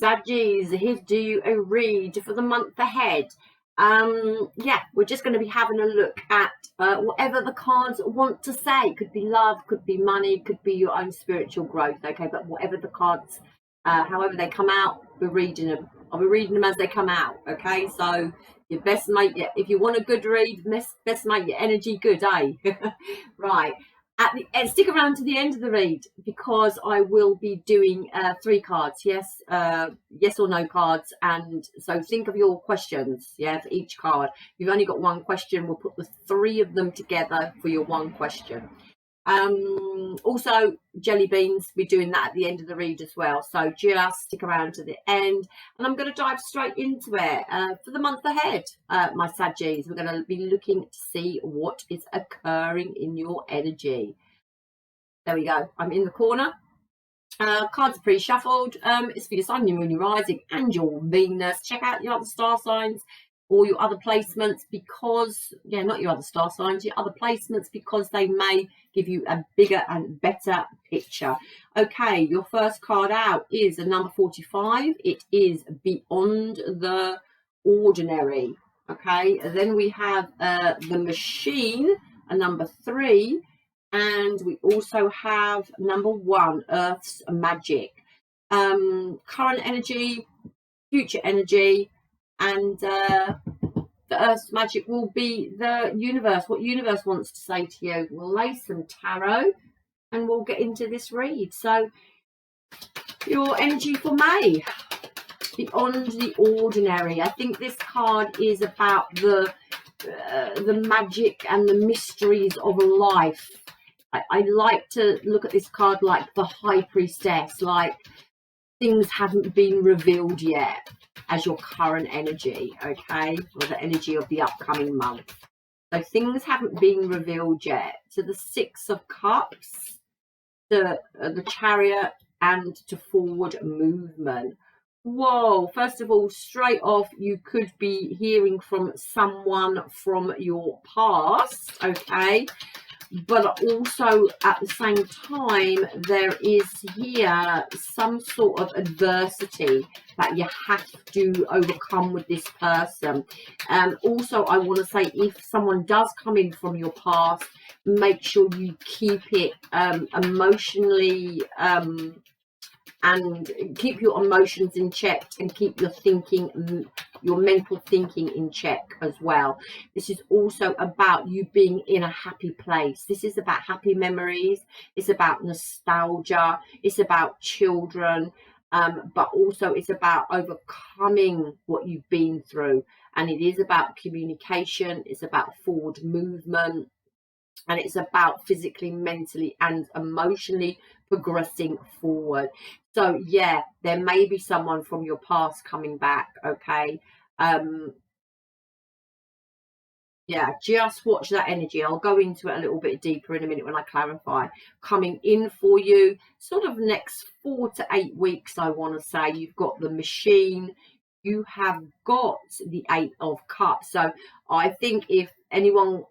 Saggies, here to do you a read for the month ahead. Yeah, we're just going to be having a look at whatever the cards want to say. Could be love, could be money, could be your own spiritual growth, okay? But whatever the cards, however they come out, we're reading them. I'll be reading them as they come out, okay? So your best mate, if you want a good read, best mate your energy good, eh? Right. At the end, stick around to the end of the read, because I will be doing 3 cards, yes or no cards, and so think of your questions, yeah, for each card. If you've only got one question, we'll put the 3 of them together for your one question. Also jelly beans, we're doing that at the end of the read as well, so just stick around to the end, and I'm going to dive straight into it. For the month ahead, my Saggies, we're going to be looking to see what is occurring in your energy. There we go, I'm in the corner. Cards are pre-shuffled. It's for your sun, your moon, your rising, and your Venus. Check out your other star signs or your other placements, because not your other star signs, your other placements, because they may give you a bigger and better picture. Okay, your first card out is a number 45. It is Beyond the Ordinary. Okay, and then we have the Machine, a number 3, and we also have number 1, Earth's Magic. Current energy, future energy, and the Earth's Magic will be the universe, what universe wants to say to you. We'll lay some tarot and we'll get into this read. So your energy for May, Beyond the Ordinary. I think this card is about the magic and the mysteries of life. I like to look at this card like the High Priestess, like things haven't been revealed yet, as your current energy, okay, or the energy of the upcoming month. So things haven't been revealed yet. So the 6 of Cups, the Chariot, and to forward movement. Whoa, first of all, straight off, you could be hearing from someone from your past, okay? But also at the same time, there is here some sort of adversity that you have to overcome with this person. Also, I want to say, if someone does come in from your past, make sure you keep it emotionally and keep your emotions in check, and keep your thinking, your mental thinking in check as well. This is also about you being in a happy place. This is about happy memories. It's about nostalgia. It's about children, but also it's about overcoming what you've been through. And it is about communication. It's about forward movement. And it's about physically, mentally, and emotionally progressing forward. So yeah, there may be someone from your past coming back, okay? Yeah, just watch that energy. I'll go into it a little bit deeper in a minute when I clarify. Coming in for you, sort of next 4 to 8 weeks, I want to say. You've got the Machine. You have got the 8 of Cups. So I think if anyone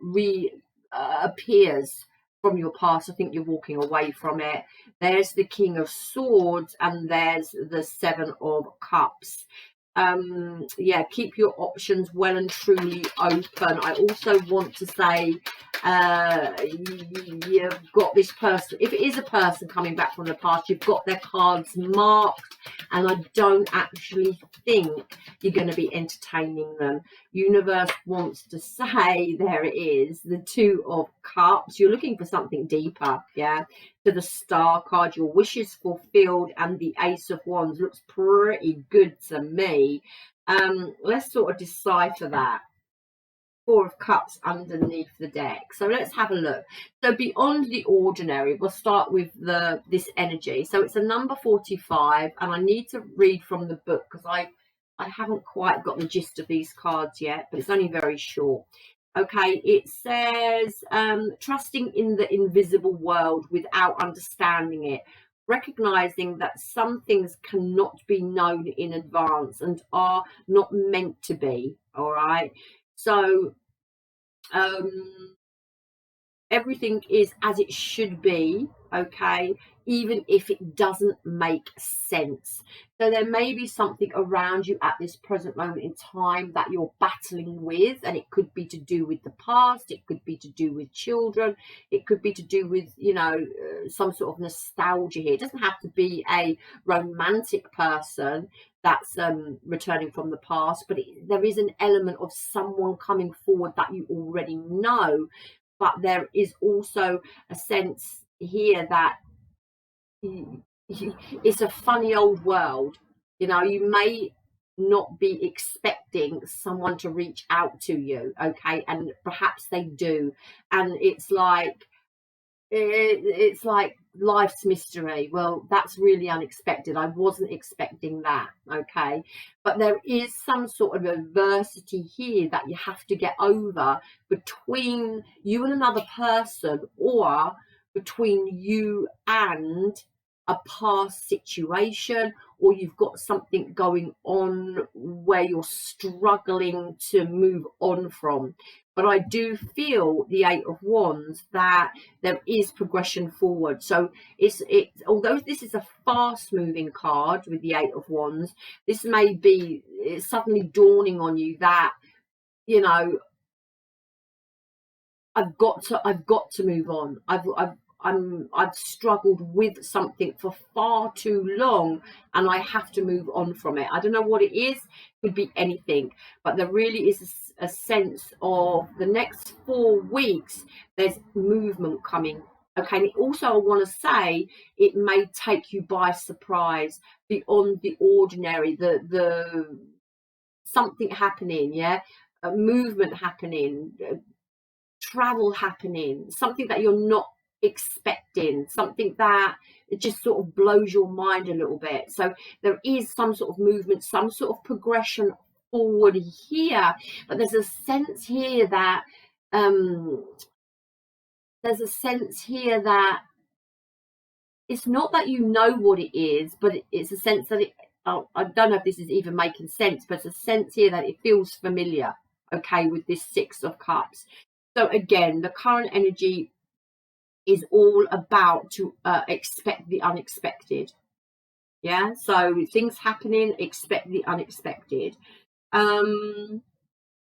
appears from your past, I think you're walking away from it. There's the King of Swords, and there's the 7 of Cups. Yeah, keep your options well and truly open. I also want to say you've got this person, if it is a person coming back from the past, you've got their cards marked, and I don't actually think you're going to be entertaining them. Universe wants to say, there it is, the 2 of Cups. You're looking for something deeper, yeah. To the Star card, your wishes fulfilled, and the Ace of Wands looks pretty good to me. Let's sort of decipher that. 4 of Cups underneath the deck. So let's have a look. So Beyond the Ordinary, we'll start with this energy. So it's a number 45, and I need to read from the book because I haven't quite got the gist of these cards yet, but it's only very short. Okay, it says trusting in the invisible world without understanding it, recognizing that some things cannot be known in advance and are not meant to be. All right, so everything is as it should be. Okay, even if it doesn't make sense. So there may be something around you at this present moment in time that you're battling with, and it could be to do with the past, it could be to do with children, it could be to do with, you know, some sort of nostalgia here. It doesn't have to be a romantic person that's returning from the past, but there is an element of someone coming forward that you already know. But there is also a sense here that it's a funny old world. You know, you may not be expecting someone to reach out to you, okay, and perhaps they do, and it's like life's mystery. Well, that's really unexpected. I wasn't expecting that, okay, but there is some sort of adversity here that you have to get over between you and another person, or between you and a past situation, or you've got something going on where you're struggling to move on from. But I do feel the Eight of Wands that there is progression forward. So it's although this is a fast moving card with the Eight of Wands, this may be suddenly dawning on you that, you know, I've got to move on. I've struggled with something for far too long, and I have to move on from it. I don't know what it is. It could be anything, but there really is a sense of the next 4 weeks there's movement coming. Okay, and also I want to say it may take you by surprise, beyond the ordinary, the something happening, yeah, a movement happening, travel happening, something that you're not expecting, something that it just sort of blows your mind a little bit. So there is some sort of movement, some sort of progression forward here, but there's a sense here that it's not that you know what it is, but it's a sense that I don't know if this is even making sense, but it's a sense here that it feels familiar, okay, with this Six of Cups. So again, the current energy is all about to expect the unexpected. Yeah, so things happening, expect the unexpected.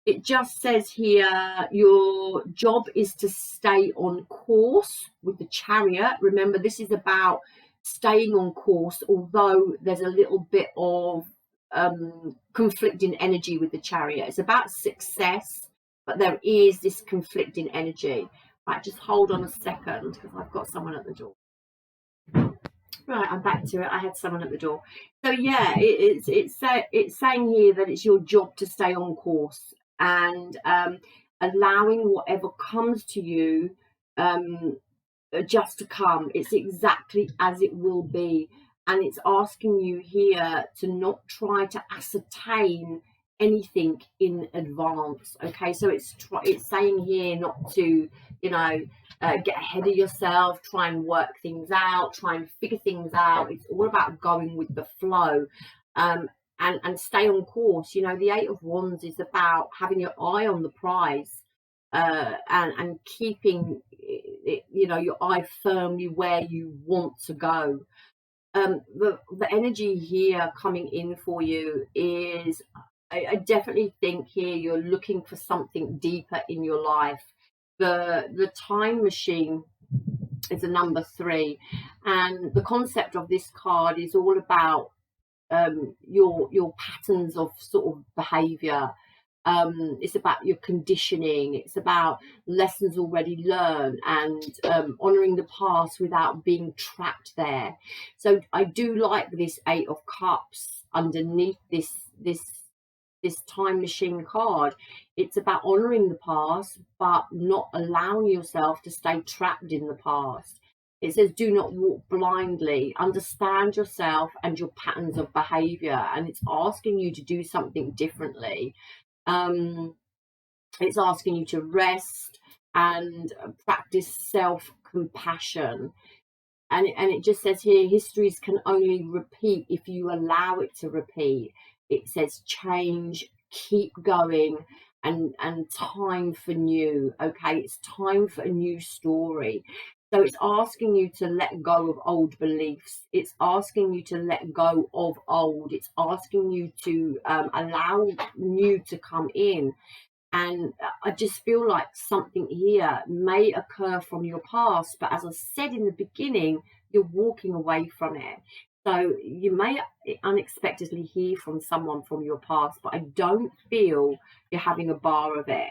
It just says here your job is to stay on course with the Chariot. Remember, this is about staying on course, although there's a little bit of conflicting energy with the Chariot. It's about success, but there is this conflicting energy. Right, just hold on a second because I've got someone at the door. Right, I'm back to it. I had someone at the door. So yeah, it's saying here that it's your job to stay on course, and allowing whatever comes to you just to come. It's exactly as it will be, and it's asking you here to not try to ascertain anything in advance. Okay, so it's saying here not to, you know, get ahead of yourself, try and work things out, try and figure things out. It's all about going with the flow, and stay on course. You know, the Eight of Wands is about having your eye on the prize, and keeping it, you know, your eye firmly where you want to go. The energy here coming in for you is, I definitely think here you're looking for something deeper in your life. The time machine is a number 3, and the concept of this card is all about your patterns of sort of behavior. It's about your conditioning, it's about lessons already learned, and honoring the past without being trapped there. So I do like this Eight of Cups underneath this time machine card. It's about honoring the past but not allowing yourself to stay trapped in the past. It says do not walk blindly, understand yourself and your patterns of behavior, and it's asking you to do something differently. It's asking you to rest and practice self-compassion. And it just says here, histories can only repeat if you allow it to repeat. It says change, keep going, and time for new. Okay, it's time for a new story. So it's asking you to let go of old beliefs. It's asking you to let go of old. It's asking you to allow new to come in. And I just feel like something here may occur from your past, but as I said in the beginning, you're walking away from it. So you may unexpectedly hear from someone from your past, but I don't feel you're having a bar of it.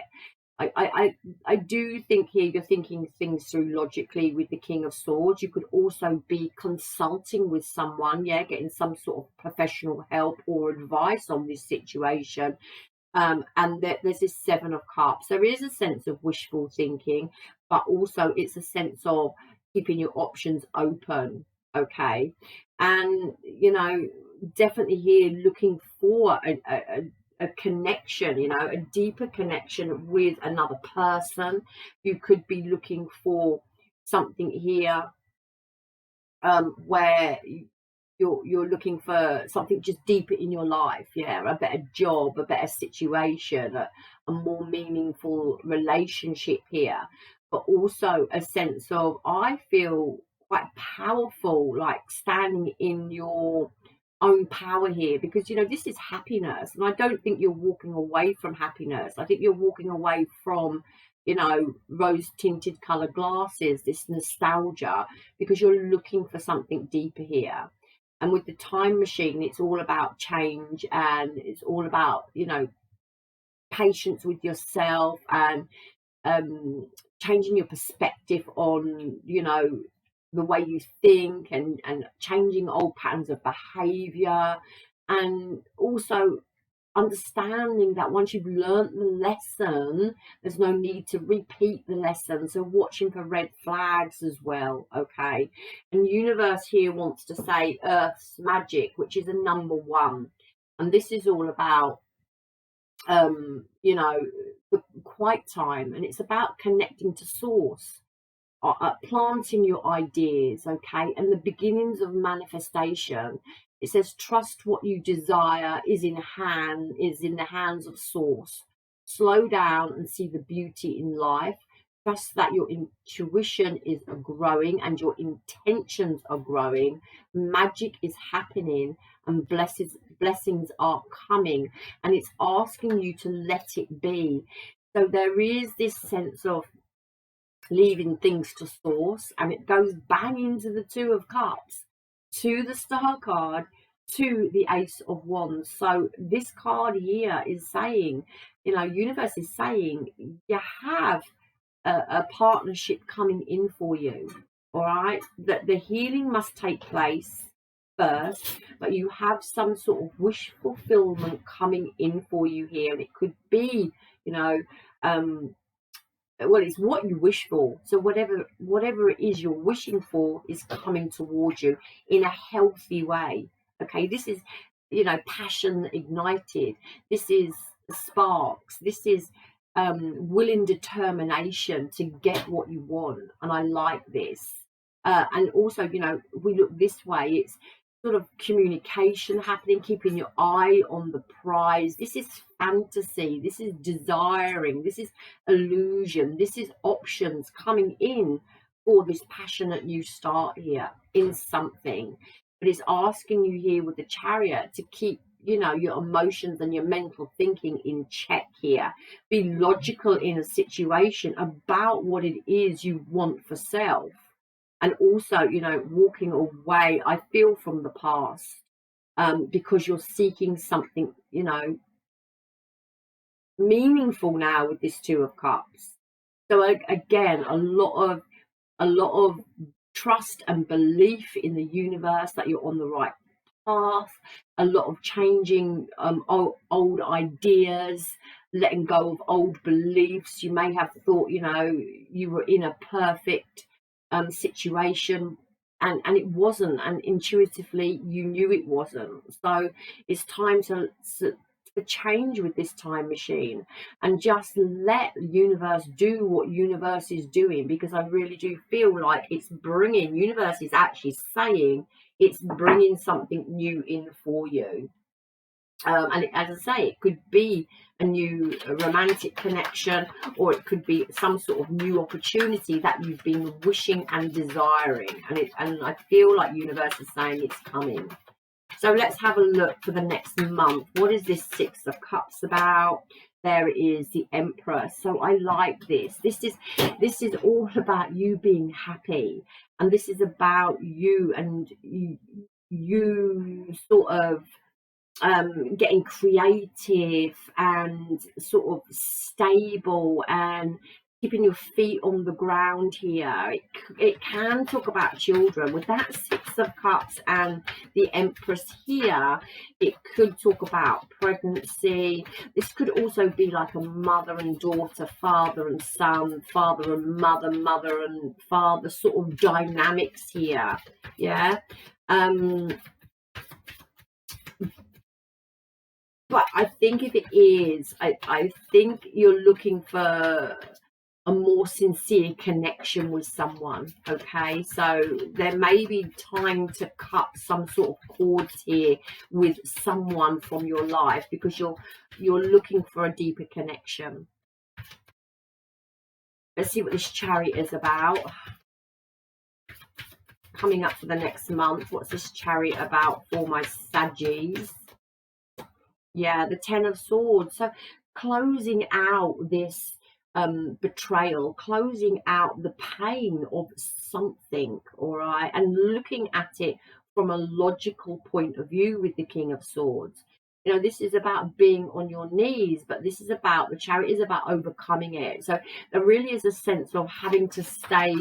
I do think here you're thinking things through logically with the King of Swords. You could also be consulting with someone, yeah, getting some sort of professional help or advice on this situation. And there's this Seven of Cups. There is a sense of wishful thinking, but also it's a sense of keeping your options open, okay? And, you know, definitely here looking for a connection, you know, a deeper connection with another person. You could be looking for something here where you're looking for something just deeper in your life, yeah, a better job, a better situation, a more meaningful relationship here, but also a sense of, I feel quite powerful, like standing in your own power here, because you know this is happiness, and I don't think you're walking away from happiness. I think you're walking away from, you know, rose tinted colored glasses, this nostalgia, because you're looking for something deeper here. And with the time machine, it's all about change, and it's all about, you know, patience with yourself, and changing your perspective on, you know, the way you think, and changing old patterns of behavior, and also understanding that once you've learnt the lesson, there's no need to repeat the lesson. So watching for red flags as well, okay? And universe here wants to say Earth's magic, which is a number one, and this is all about you know, the quiet time, and it's about connecting to source, planting your ideas, okay, and the beginnings of manifestation. It says trust what you desire is in the hands of source. Slow down and see the beauty in life. Trust that your intuition is growing and your intentions are growing. Magic is happening, and blessings are coming, and it's asking you to let it be. So there is this sense of leaving things to source, and it goes bang into the Two of Cups, to the Star card, to the Ace of Wands. So this card here is saying, you know, universe is saying you have a partnership coming in for you, all right? That the healing must take place first, but you have some sort of wish fulfillment coming in for you here, and it could be, you know, well, it's what you wish for. So whatever it is you're wishing for is coming towards you in a healthy way. Okay, this is, you know, passion ignited. This is sparks. This is will and determination to get what you want, and I like this. And also, you know, we look this way, it's sort of communication happening, keeping your eye on the prize. This is fantasy, this is desiring, this is illusion, this is options coming in for this passionate new start here in something. But it's asking you here with the Chariot to keep, you know, your emotions and your mental thinking in check here. Be logical in a situation about what it is you want for self, and also, you know, walking away, I feel, from the past, because you're seeking something, you know, meaningful now with this Two of Cups. So again, a lot of trust and belief in the universe that you're on the right path, a lot of changing old ideas, letting go of old beliefs. You may have thought, you know, you were in a perfect situation, and it wasn't, and intuitively you knew it wasn't. So it's time to change with this time machine, and just let the universe do what universe is doing, because I really do feel like it's bringing, universe is actually saying it's bringing something new in for you. And as I say, it could be a new romantic connection, or it could be some sort of new opportunity that you've been wishing and desiring. And I feel like universe is saying it's coming. So let's have a look for the next month. What is this Six of Cups about? There is the Emperor. So I like this. This is all about you being happy, and this is about you and you sort of getting creative and sort of stable and keeping your feet on the ground here. It can talk about children with that Six of Cups and the Empress here. It could talk about pregnancy. This could also be like a mother and daughter, father and son, father and mother, mother and father sort of dynamics here. Yeah. But I think if it is, I think you're looking for a more sincere connection with someone. Okay, so there may be time to cut some sort of cords here with someone from your life, because you're looking for a deeper connection. Let's see what this Chariot is about. Coming up for the next month, what's this Chariot about for my Saggies? Yeah, the Ten of Swords. So closing out this betrayal, closing out the pain of something, all right, and looking at it from a logical point of view with the King of Swords. You know, this is about being on your knees, but this is about, the Chariot is about overcoming it. So there really is a sense of having to stay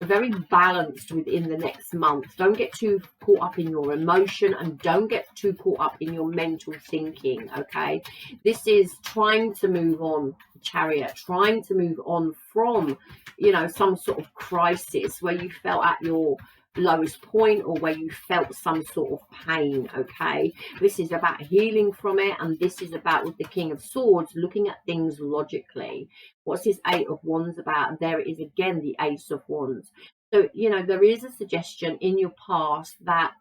very balanced within the next month. Don't get too caught up in your emotion, and don't get too caught up in your mental thinking. Okay, this is trying to move on, Chariot, trying to move on from, you know, some sort of crisis where you felt at your lowest point, or where you felt some sort of pain. Okay, this is about healing from it, and this is about, with the King of Swords, looking at things logically. What's this Eight of Wands about? There it is again, the Ace of Wands. So, you know, there is a suggestion in your past that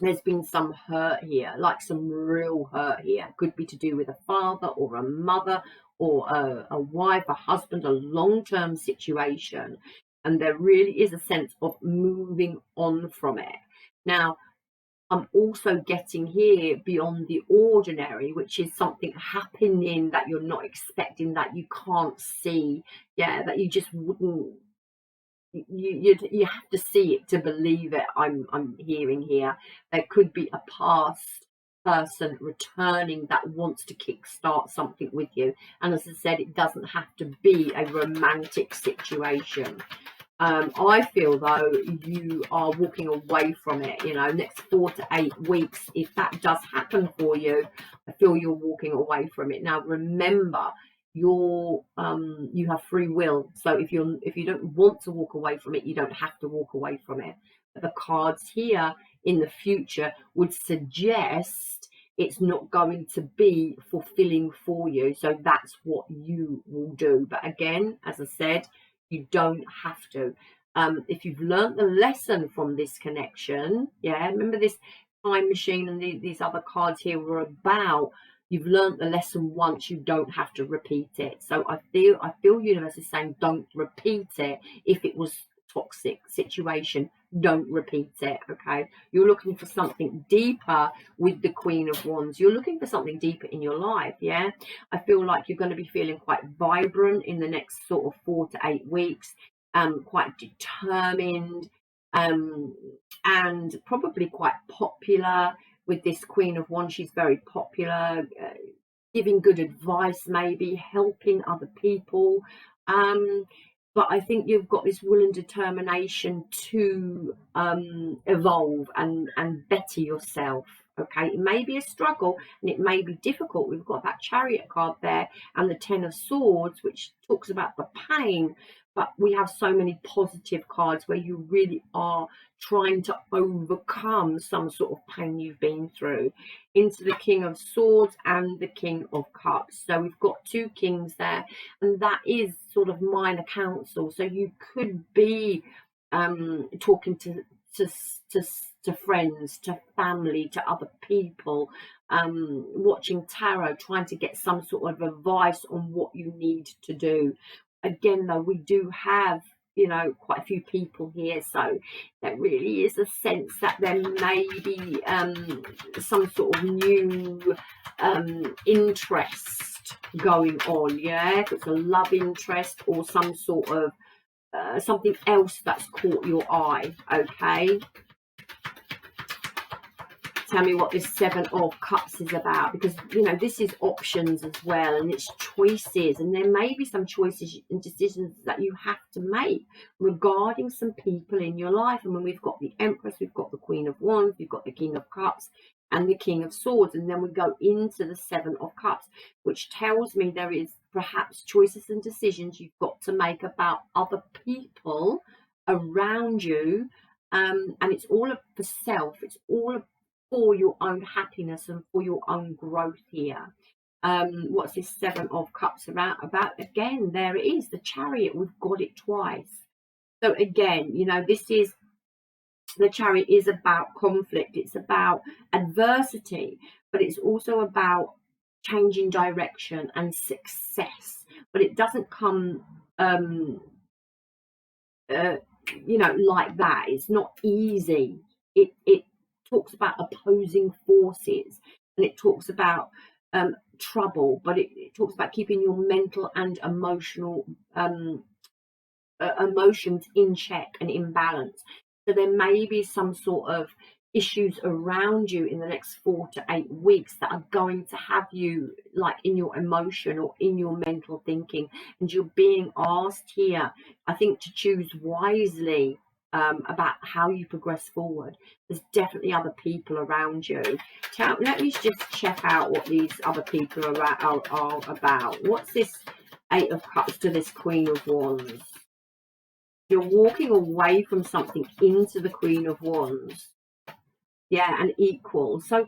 there's been some hurt here, like some real hurt here. Could be to do with a father or a mother or a wife, a husband, a long-term situation. And there really is a sense of moving on from it. Now, I'm also getting here beyond the ordinary, which is something happening that you're not expecting, that you can't see. Yeah, that you just wouldn't. You have to see it to believe it. I'm hearing here. There could be a past person returning that wants to kickstart something with you. And as I said, it doesn't have to be a romantic situation. I feel though you are walking away from it, you know, next 4 to 8 weeks. If that does happen for you, I feel you're walking away from it. Now remember, you have free will. So if you don't want to walk away from it, you don't have to walk away from it. But the cards here in the future would suggest it's not going to be fulfilling for you. So that's what you will do. But again, as I said, you don't have to. If you've learned the lesson from this connection, yeah, remember this time machine and these other cards here were about, you've learned the lesson once, you don't have to repeat it. So I feel universe is saying don't repeat it. If it was toxic situation, don't repeat it. Okay, you're looking for something deeper with the Queen of Wands. You're looking for something deeper in your life. Yeah, I feel like you're going to be feeling quite vibrant in the next sort of 4 to 8 weeks, quite determined, and probably quite popular. With this Queen of Wands, she's very popular, giving good advice, maybe helping other people. But I think you've got this will and determination to evolve and better yourself. Okay, it may be a struggle and it may be difficult. We've got that Chariot card there and the Ten of Swords, which talks about the pain. But we have so many positive cards where you really are trying to overcome some sort of pain you've been through. Into the King of Swords and the King of Cups. So we've got 2 kings there, and that is sort of minor counsel. So you could be talking to to to to friends, to family, to other people, watching tarot, trying to get some sort of advice on what you need to do. Again, though, we do have, you know, quite a few people here, so there really is a sense that there may be some sort of new interest going on. Yeah, if it's a love interest or some sort of something else that's caught your eye. Okay, tell me what this Seven of Cups is about, because, you know, this is options as well, and it's choices, and there may be some choices and decisions that you have to make regarding some people in your life. And when we've got the Empress, we've got the Queen of Wands, we've got the King of Cups and the King of Swords, and then we go into the Seven of Cups, which tells me there is perhaps choices and decisions you've got to make about other people around you, and it's all for self, it's all for your own happiness and for your own growth here. What's this Seven of Cups about? Again, there it is, the Chariot. We've got it twice. So again, you know, this is, the Chariot is about conflict, it's about adversity, but it's also about changing direction and success. But it doesn't come you know, like that. It's not easy. It talks about opposing forces, and it talks about trouble, but it talks about keeping your mental and emotional emotions in check and in balance. So there may be some sort of issues around you in the next 4 to 8 weeks that are going to have you like in your emotion or in your mental thinking, and you're being asked here, I think, to choose wisely about how you progress forward. There's definitely other people around you. Let me just check out what these other people are about. What's this Eight of Cups to this Queen of Wands? You're walking away from something into the Queen of Wands. Yeah, and equal. So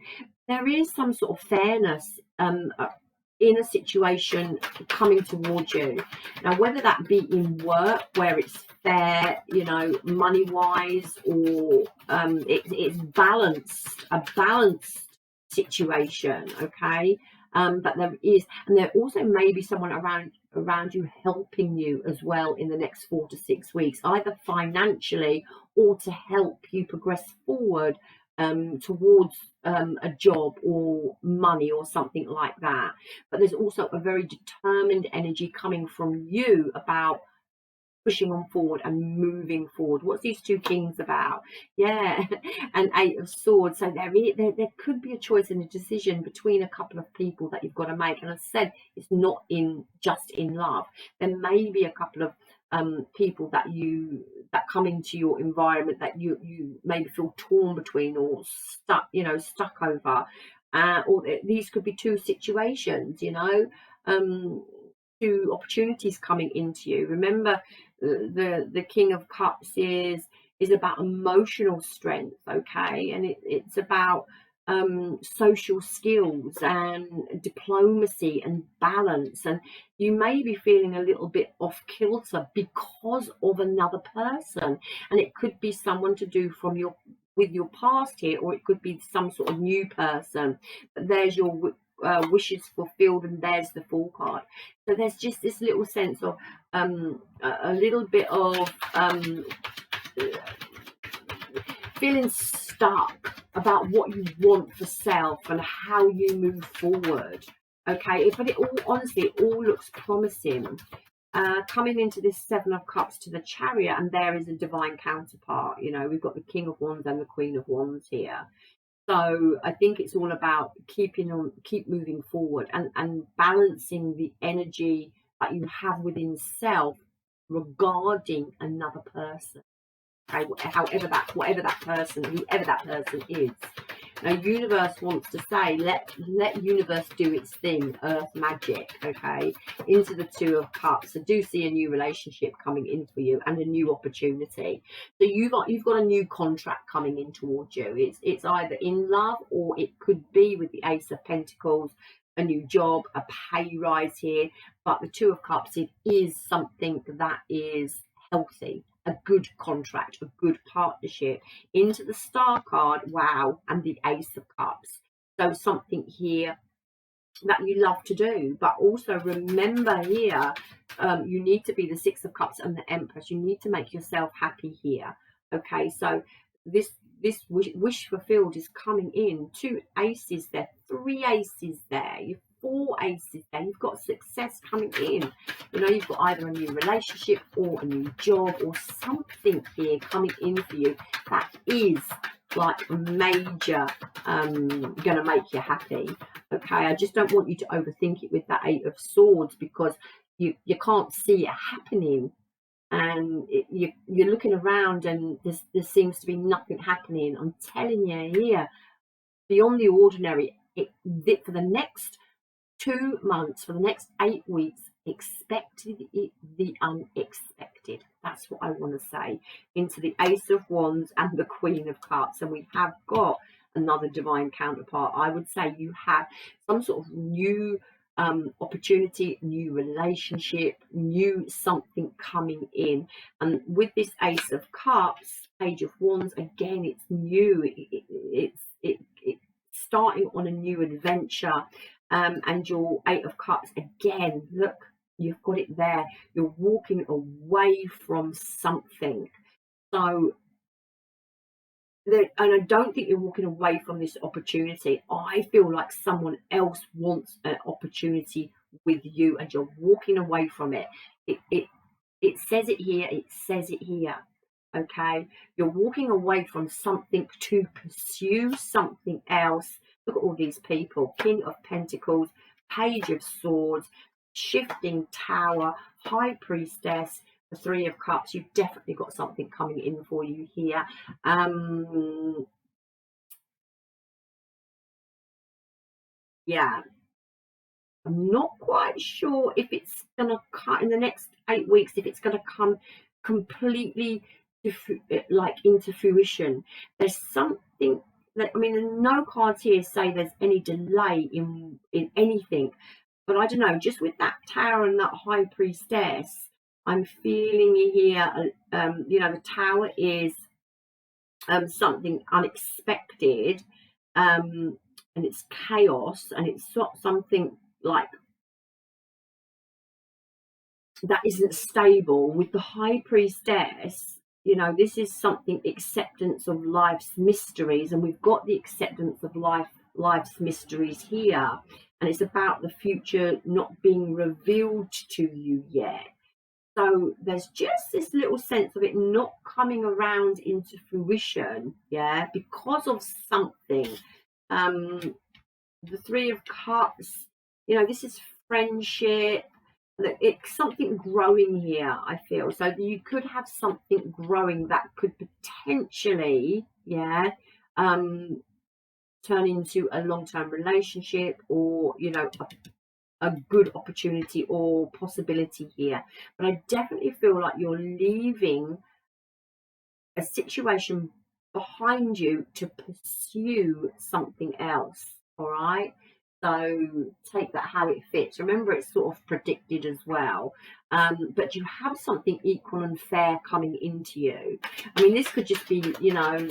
there is some sort of fairness in a situation coming towards you. Now, whether that be in work where it's fair, you know, money wise, or it's balanced, a balanced situation. Okay, but there is, and there also may be someone around you helping you as well in the next 4 to 6 weeks, either financially or to help you progress forward towards a job or money or something like that. But there's also a very determined energy coming from you about pushing on forward and moving forward. What's these two kings about? Yeah, and Eight of Swords. So there could be a choice and a decision between a couple of people that you've got to make. And as I said, it's not just in love. There may be a couple of people that come into your environment that you maybe feel torn between or stuck over, or these could be two situations, you know, two opportunities coming into you. Remember, the King of Cups is about emotional strength, okay, and it's about social skills and diplomacy and balance, and you may be feeling a little bit off kilter because of another person, and it could be someone to do with your past here, or it could be some sort of new person. But there's your wishes fulfilled, and there's the Fool card. So there's just this little sense of a little bit of feeling stuck about what you want for self and how you move forward. Okay, but it all, honestly, it all looks promising. Coming into this Seven of Cups to the Chariot, and there is a divine counterpart. You know, we've got the King of Wands and the Queen of Wands here. So I think it's all about keep moving forward and balancing the energy that you have within self regarding another person. Okay, whoever that person is. Now, universe wants to say, let universe do its thing, earth magic, okay, into the Two of Cups. I do see a new relationship coming in for you and a new opportunity. So you've got a new contract coming in towards you. It's either in love, or it could be with the Ace of Pentacles, a new job, a pay rise here. But the Two of Cups, it is something that is healthy. a good contract, a good partnership. Into the Star card, wow, and the Ace of Cups. So something here that you love to do, but also remember here, you need to be the Six of Cups and the Empress. You need to make yourself happy here. Okay, so this wish fulfilled is coming in. 2 aces there, 3 aces there, 4 aces there. You've got success coming in. You know, you've got either a new relationship or a new job or something here coming in for you that is like major, gonna make you happy. Okay, I just don't want you to overthink it with that 8 of Swords, because you can't see it happening, and you're looking around and there seems to be nothing happening. I'm telling you here, beyond the ordinary, for the next 2 months, for the next 8 weeks, expect the unexpected. That's what I want to say. Into the Ace of Wands and the Queen of Cups, and we have got another divine counterpart. I would say you have some sort of new opportunity, new relationship, new something coming in. And with this Ace of Cups, Page of Wands, again, it's new. It's starting on a new adventure. And your 8 of Cups, again, look, you've got it there. You're walking away from something. So, and I don't think you're walking away from this opportunity. I feel like someone else wants an opportunity with you, and you're walking away from it. It says it here. It says it here. Okay, you're walking away from something to pursue something else. Look at all these people. King of Pentacles, Page of Swords, Shifting Tower, High Priestess, the 3 of Cups. You've definitely got something coming in for you here. Yeah, I'm not quite sure if it's going to cut in the next 8 weeks, if it's going to come completely into fruition. There's something that, I mean, no cards here say there's any delay in anything, but I don't know, just with that Tower and that High Priestess, I'm feeling here, you know, the Tower is something unexpected, and it's chaos, and it's not something like that isn't stable. With the High Priestess, you know, this is something, acceptance of life's mysteries, and we've got the acceptance of life's mysteries here, and it's about the future not being revealed to you yet. So there's just this little sense of it not coming around into fruition, yeah, because of something. The 3 of Cups, you know, this is friendship. It's something growing here, I feel. So you could have something growing that could potentially, yeah, turn into a long-term relationship, or, you know, a good opportunity or possibility here. But I definitely feel like you're leaving a situation behind you to pursue something else. All right, so take that how it fits. Remember, it's sort of predicted as well, but you have something equal and fair coming into you. I mean, this could just be, you know,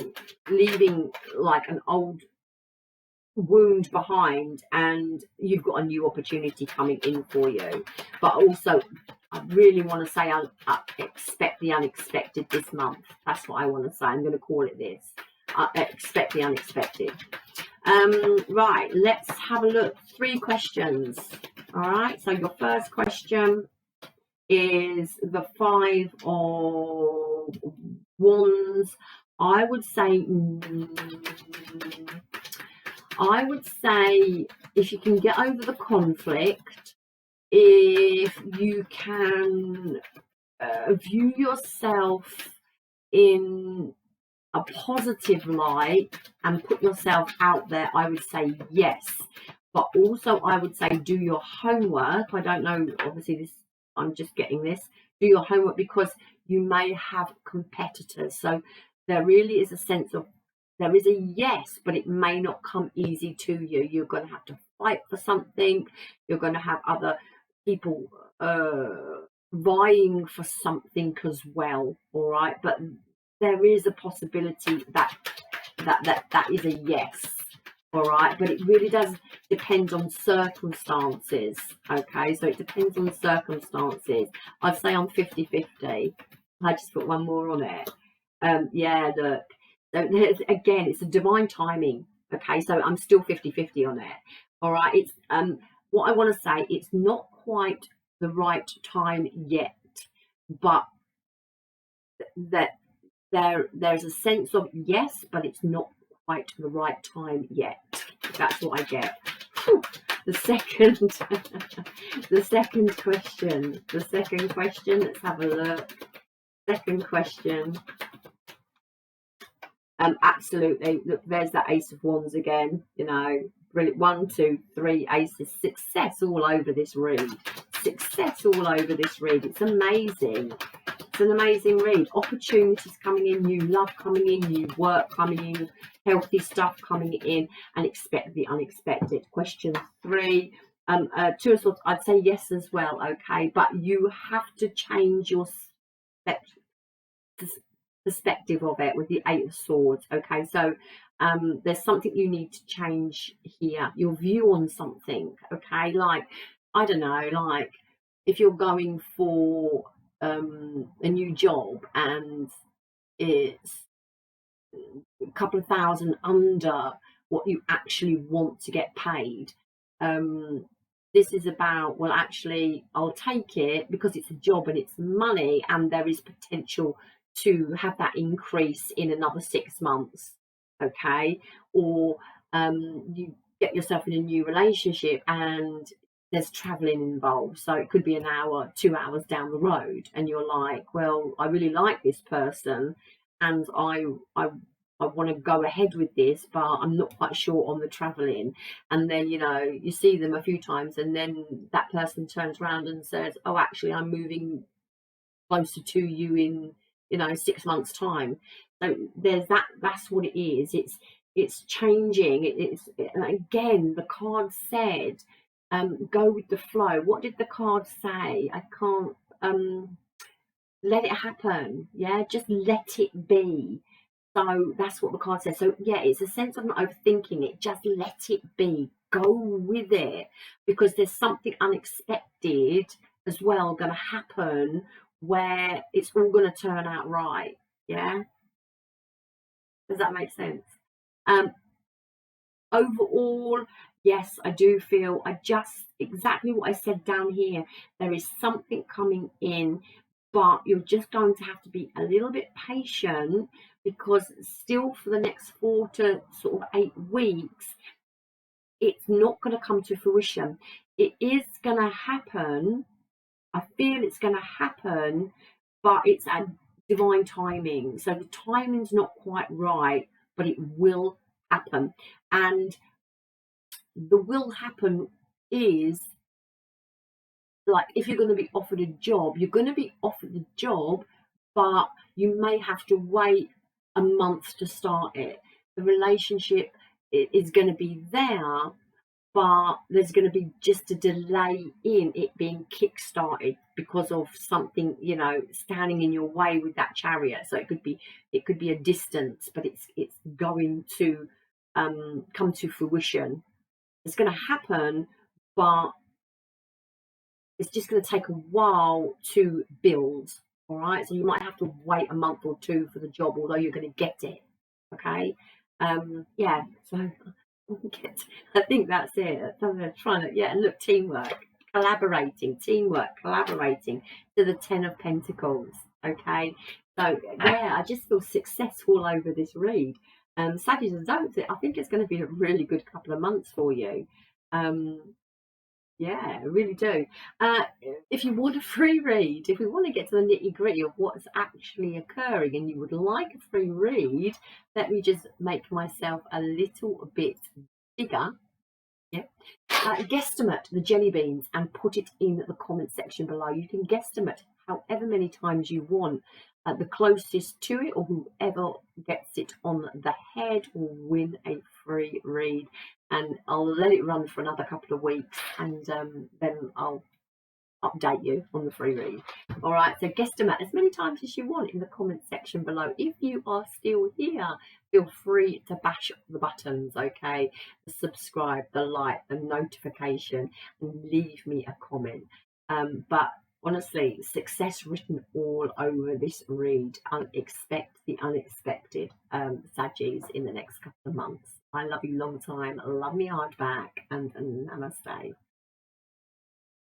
leaving like an old wound behind, and you've got a new opportunity coming in for you. But also, I really want to say I expect the unexpected this month. That's what I want to say. I'm going to call it this. I expect the unexpected. Right, let's have a look. 3 questions. All right, so your first question is the 5 of Wands. I would say if you can get over the conflict, if you can view yourself in a positive light and put yourself out there, I would say yes. But also I would say do your homework. I don't know, obviously this, I'm just getting this. Do your homework, because you may have competitors. So there really is a sense of, there is a yes, but it may not come easy to you. You're going to have to fight for something. You're going to have other people vying for something as well, all right? But there is a possibility that is a yes, all right? But it really does depend on circumstances, okay? So it depends on circumstances. I'd say I'm 50-50. I just put one more on it. Yeah, look. So again, it's a divine timing, okay? So I'm still 50-50 on it, all right? It's what I want to say, it's not quite the right time yet, but that there's a sense of yes, but it's not quite the right time yet. That's what I get. Whew. The second the second question, let's have a look. Second question. Absolutely. Look, there's that Ace of Wands again. You know, brilliant. 1, 2, 3 aces. Success all over this read. Success all over this read. It's amazing. It's an amazing read. Opportunities coming in, new love coming in, new work coming in, healthy stuff coming in, and expect the unexpected. Question 3. 2 of Swords. I'd say yes as well. Okay, but you have to change your perspective of it with the 8 of Swords. Okay, so there's something you need to change here, your view on something. Okay, like, I don't know, like if you're going for a new job and it's a couple of thousand under what you actually want to get paid, this is about, well, actually I'll take it because it's a job and it's money, and there is potential to have that increase in another 6 months. Okay, or you get yourself in a new relationship and there's traveling involved, so it could be an hour, 2 hours down the road, and you're like, well, I really like this person and I want to go ahead with this, but I'm not quite sure on the traveling. And then, you know, you see them a few times and then that person turns around and says, oh, actually I'm moving closer to you in, you know, 6 months time. So there's that's what it is. It's changing. Again, the card said, go with the flow. What did the card say? I can't let it happen. Yeah, just let it be. So that's what the card says. So yeah, it's a sense of not overthinking it. Just let it be. Go with it, because there's something unexpected as well going to happen where it's all going to turn out right. Yeah, does that make sense? Overall, yes, I do feel exactly what I said down here. There is something coming in, but you're just going to have to be a little bit patient, because still for the next 4 to sort of 8 weeks, it's not going to come to fruition. It is going to happen. I feel it's going to happen, but it's at divine timing. So the timing's not quite right, but it will happen. And the will happen is, like, if you're going to be offered a job, you're going to be offered the job, but you may have to wait a month to start it. The relationship is going to be there, but there's going to be just a delay in it being kick-started because of something, you know, standing in your way with that Chariot. So it could be a distance, but it's going to come to fruition. It's going to happen, but it's just going to take a while to build. All right, so you might have to wait a month or 2 for the job, although you're going to get it. Okay, yeah. So I think that's it. I'm trying to, yeah. Look, teamwork, collaborating to the 10 of Pentacles. Okay, so yeah, I just feel successful over this read. Sagittarius, I think it's going to be a really good couple of months for you. Yeah, I really do. If you want a free read, if we want to get to the nitty-gritty of what's actually occurring and you would like a free read, let me just make myself a little bit bigger. Yeah. Guesstimate the jelly beans and put it in the comment section below. You can guesstimate however many times you want. The closest to it, or whoever gets it on the head, will win a free read. And I'll let it run for another couple of weeks, and then I'll update you on the free read. All right, so guesstimate as many times as you want in the comment section below. If you are still here, feel free to bash the buttons, okay? The subscribe, the like, the notification, and leave me a comment. But honestly, success written all over this read. Expect the unexpected, Saggies, in the next couple of months. I love you long time. Love me hard back, and namaste.